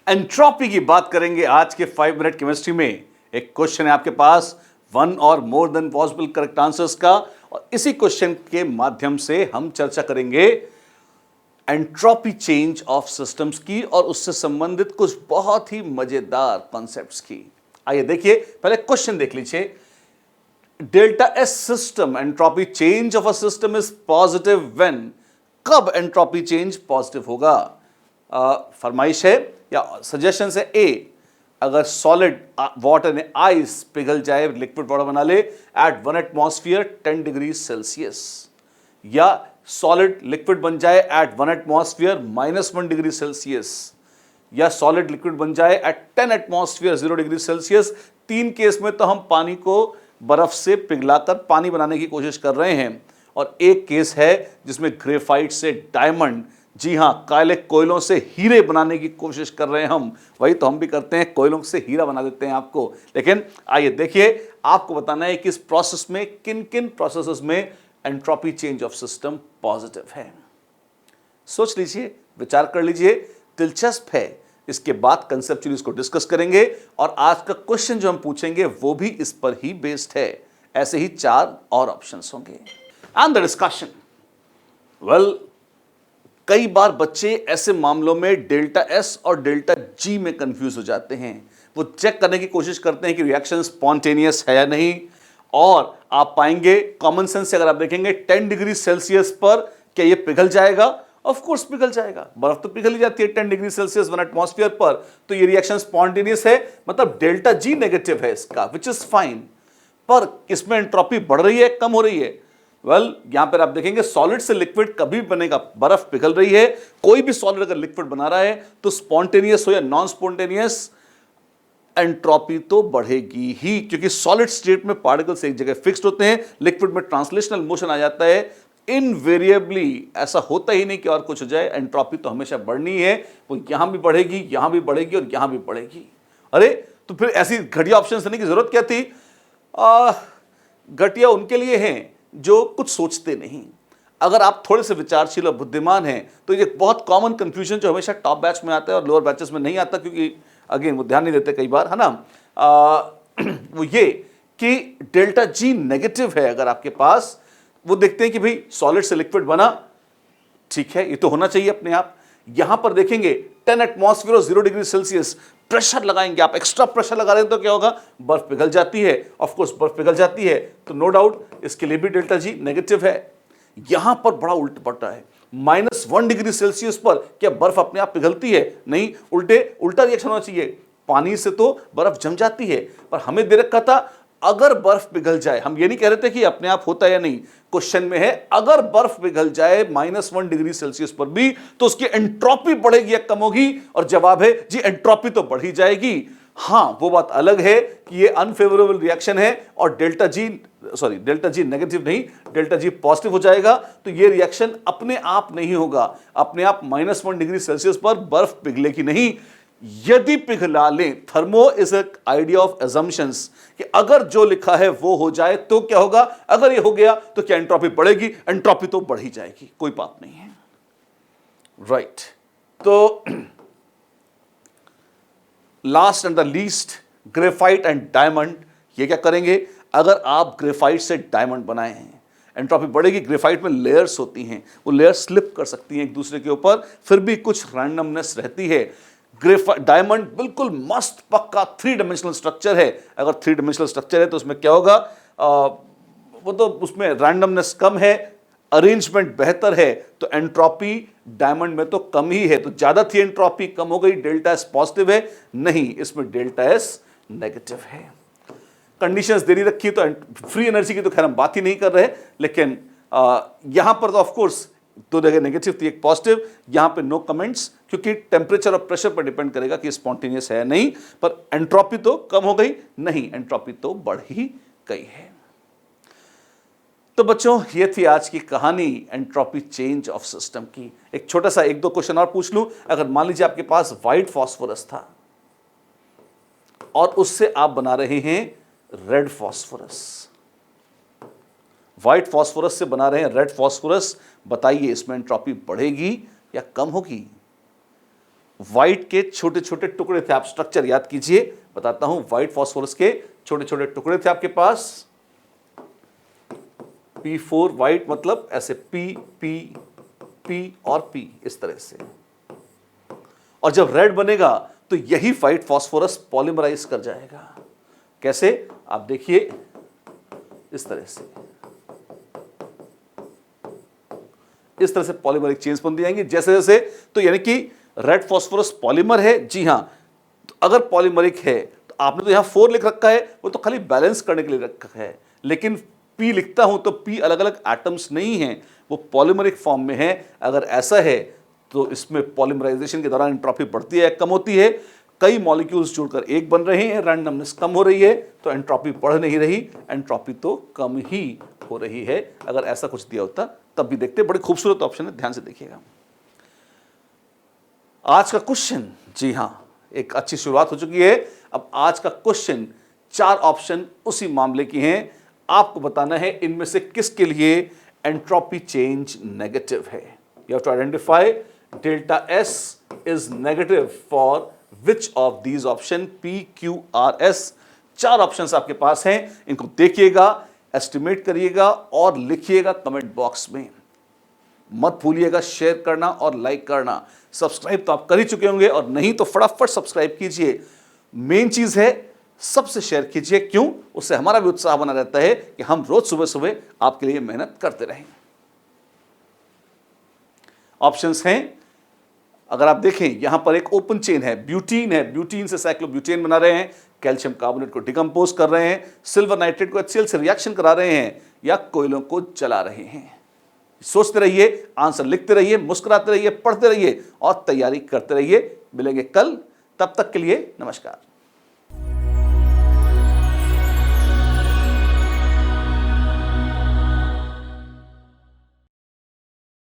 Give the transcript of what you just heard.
Entropy की बात करेंगे आज के 5 मिनट केमिस्ट्री में। एक क्वेश्चन है आपके पास, 1 और more than possible correct answers का, और इसी क्वेश्चन के माध्यम से हम चर्चा करेंगे एंट्रोपी चेंज ऑफ सिस्टम्स की और उससे संबंधित कुछ बहुत ही मजेदार कॉन्सेप्ट्स की। आइए देखिए, पहले क्वेश्चन देख लीजिए। Delta S system entropy change of a system is positive when, कब एंट्रोपी चेंज पॉजिटिव होगा? फरमाइश है या सजेशन है ए, अगर सॉलिड वाटर ने आइस पिघल जाए, लिक्विड वाटर बना ले एट 1 एटमॉस्फेयर 10 डिग्री सेल्सियस, या सॉलिड लिक्विड बन जाए एट 1 एटमॉस्फेयर -1 डिग्री सेल्सियस, या सॉलिड लिक्विड बन जाए एट 10 एटमॉस्फेयर 0 डिग्री सेल्सियस। तीन केस में तो हम पानी को बर्फ से पिघलाकर पानी बनाने की कोशिश कर रहे हैं, और एक केस है जिसमें ग्रेफाइट से डायमंड, जी हां, काले कोयलों से हीरे बनाने की कोशिश कर रहे हैं हम। वही तो हम भी करते हैं, कोयलों से हीरा बना देते हैं आपको। लेकिन आइए देखिए, आपको बताना है कि इस प्रोसेस में किन किन प्रोसेसेस में entropy change of system positive है। सोच लीजिए, विचार कर लीजिए, दिलचस्प है। इसके बाद कंसेप्चुअली इसको डिस्कस करेंगे, और आज का क्वेश्चन जो हम पूछेंगे वो भी इस पर ही बेस्ड है। ऐसे ही 4 और ऑप्शंस होंगे एंड द डिस्कशन। वेल, कई बार बच्चे ऐसे मामलों में डेल्टा एस और डेल्टा जी में कंफ्यूज हो जाते हैं। वो चेक करने की कोशिश करते हैं कि रिएक्शन स्पॉन्टेनियस है या नहीं, और आप पाएंगे कॉमन सेंस से अगर आप देखेंगे 10 डिग्री सेल्सियस पर क्या ये पिघल जाएगा? ऑफ कोर्स पिघल जाएगा, बर्फ तो पिघल ही जाती है 10 डिग्री सेल्सियस 1 एटमॉस्फेयर पर। तो ये रिएक्शन स्पॉन्टेनियस है, मतलब डेल्टा जी नेगेटिव है इसका, विच इज फाइन। पर इसमें एंट्रोपी बढ़ रही है, कम हो रही है? वेल, यहां पर आप देखेंगे सॉलिड से लिक्विड कभी बनेगा, बर्फ पिघल रही है। कोई भी सॉलिड अगर लिक्विड बना रहा है तो स्पॉन्टेनियस हो या नॉन स्पॉन्टेनियस, एंट्रोपी तो बढ़ेगी ही, क्योंकि सॉलिड स्टेट में पार्टिकल्स एक जगह फिक्स्ड होते हैं, लिक्विड में ट्रांसलेशनल मोशन आ जाता है। इनवेरिएबली ऐसा होता ही नहीं कि और कुछ हो जाए, एंट्रोपी तो हमेशा बढ़नी है। वो यहां भी बढ़ेगी, यहां भी बढ़ेगी और यहां भी बढ़ेगी। अरे तो फिर ऐसी घटिया ऑप्शन देने की जरूरत क्या थी? घटिया उनके लिए हैं जो कुछ सोचते नहीं। अगर आप थोड़े से विचारशील और बुद्धिमान हैं तो ये बहुत कॉमन कंफ्यूजन जो हमेशा टॉप बैच में आता है और लोअर बैचेस में नहीं आता, क्योंकि अगेन वो ध्यान नहीं देते कई बार, है ना। वो ये कि डेल्टा जी नेगेटिव है अगर आपके पास। वो देखते हैं कि भाई सॉलिड से लिक्विड बना, ठीक है, ये तो होना चाहिए अपने आप। यहां पर देखेंगे 10 एटमॉस्फेयर और 0 डिग्री सेल्सियस, प्रेशर लगाएंगे आप, एक्स्ट्रा प्रेशर लगा रहे हैं तो क्या होगा? बर्फ पिघल जाती है। ऑफ कोर्स बर्फ पिघल जाती है तो नो डाउट इसके लिए भी डेल्टा जी नेगेटिव है। यहां पर बड़ा उल्टा पड़ता है, -1 डिग्री सेल्सियस पर क्या बर्फ अपने आप पिघलती है? नहीं, उल्टा रिएक्शन होना चाहिए। पानी से तो बर्फ जम जाती है, पर हमें दे रखा था अगर बर्फ पिघल जाए, हम ये नहीं कह रहे थे कि अपने आप होता है या नहीं। क्वेश्चन में है अगर बर्फ पिघल जाए -1 डिग्री सेल्सियस पर भी तो उसकी एंट्रोपी बढ़ेगी या कम होगी? और जवाब है जी, एंट्रोपी तो बढ़ ही जाएगी। हां, वो बात अलग है कि ये अनफेवरेबल रिएक्शन है और डेल्टा जी नेगेटिव नहीं, डेल्टा जी पॉजिटिव हो जाएगा। तो ये रिएक्शन अपने आप नहीं होगा, अपने आप -1 डिग्री सेल्सियस पर बर्फ पिघलेगी नहीं। यदि पिघला लें, thermo is a idea of assumptions, कि अगर जो लिखा है वो हो जाए तो क्या होगा? अगर ये हो गया तो क्या एंट्रोपी बढ़ेगी? एंट्रोपी तो बढ़ ही जाएगी, कोई बात नहीं है। राइट, तो last and the least, graphite and diamond. ये क्या करेंगे? अगर आप ग्रेफाइट से डायमंड बनाए हैं, एंट्रोपी बढ़ेगी। ग्रेफाइट में लेयर्स होती हैं, वो लेयर्स स्लिप कर सकती हैं एक दूसरे के ऊपर, फिर भी कुछ रैंडमनेस रहती है। डायमंड बिल्कुल मस्त पक्का 3 डायमेंशनल स्ट्रक्चर है। अगर 3 डायमेंशनल स्ट्रक्चर है तो उसमें क्या होगा? वो तो उसमें रैंडमनेस कम है, अरेंजमेंट बेहतर है, तो एंट्रोपी डायमंड में तो कम ही है। तो ज्यादा थी एंट्रोपी, कम हो गई, डेल्टा एस पॉजिटिव है। नहीं, इसमें डेल्टा एस नेगेटिव है। कंडीशंस दे रखी तो फ्री एनर्जी की तो खैर हम बात ही नहीं कर रहे, लेकिन यहां पर तो ऑफ कोर्स 2 जगह नेगेटिव थी, एक पॉजिटिव। यहां पे नो कमेंट्स, क्योंकि टेम्परेचर और प्रेशर पर डिपेंड करेगा कि स्पॉन्टेनियस है नहीं। पर एंट्रोपी तो कम हो गई नहीं, एंट्रोपी तो बढ़ ही गई है। तो बच्चों, ये थी आज की कहानी एंट्रोपी चेंज ऑफ सिस्टम की। एक छोटा सा 1-2 क्वेश्चन और पूछ लूं। अगर मान लीजिए आपके पास व्हाइट फास्फोरस था और उससे आप बना रहे हैं रेड फास्फोरस, व्हाइट फास्फोरस से बना रहे हैं रेड फास्फोरस, बताइए इसमें एंट्रोपी बढ़ेगी या कम होगी? व्हाइट के छोटे छोटे टुकड़े थे। आप स्ट्रक्चर याद कीजिए, बताता हूं। व्हाइट फास्फोरस के छोटे छोटे टुकड़े थे आपके पास। P4 व्हाइट मतलब ऐसे P P P और P इस तरह से। और जब रेड बनेगा तो यही व्हाइट फास्फोरस पॉलीमराइज कर जाएगा। कैसे? आप देखिए इस तरह से, इस तरह से पॉलीमरिक चेन्स बनती जाएंगी जैसे जैसे। तो यानी कि रेड फास्फोरस पॉलीमर है, जी हां। तो अगर पॉलीमरिक है तो आपने तो यहां 4 लिख रखा है, वो तो खाली बैलेंस करने के लिए रखा है। लेकिन P लिखता हूं तो P अलग अलग एटम्स नहीं हैं, वो पॉलीमरिक फॉर्म में है। अगर ऐसा है तो इसमें पॉलीमराइजेशन के दौरान एंट्रोपी बढ़ती है, कम होती है। कई मॉलिक्यूल्स जुड़कर एक बन रहे हैं, रैंडमनेस कम हो रही है, तो एंट्रोपी बढ़ नहीं रही, एंट्रोपी तो कम ही हो रही है। अगर ऐसा कुछ दिया होता तब भी देखते। बड़ी खूबसूरत ऑप्शन है, ध्यान से देखिएगा। आज का क्वेश्चन, जी हां, एक अच्छी शुरुआत हो चुकी है। अब आज का क्वेश्चन 4 ऑप्शन उसी मामले की हैं। आपको बताना है इनमें से किसके लिए एंट्रोपी चेंज नेगेटिव है। You have to identify delta S is negative for which of these option P Q R S। 4 options आपके पास हैं, इनको देखिएगा, एस्टिमेट करिएगा और लिखिएगा कमेंट बॉक्स में। मत भूलिएगा शेयर करना और लाइक करना। सब्सक्राइब तो आप कर ही चुके होंगे, और नहीं तो फटाफट सब्सक्राइब कीजिए। मेन चीज है सबसे शेयर कीजिए। क्यों? उससे हमारा भी उत्साह बना रहता है कि हम रोज सुबह सुबह आपके लिए मेहनत करते रहें। ऑप्शंस हैं, अगर आप देखें यहां पर एक ओपन चेन है, ब्यूटीन है, ब्यूटीन से साइक्लोब्यूटेन बना रहे हैं, कैल्शियम कार्बोनेट को डिकम्पोज कर रहे हैं, सिल्वर नाइट्रेट को HCl से रिएक्शन करा रहे हैं, या कोयलों को जला रहे हैं। सोचते रहिए, आंसर लिखते रहिए, मुस्कुराते रहिए, पढ़ते रहिए और तैयारी करते रहिए। मिलेंगे कल, तब तक के लिए नमस्कार।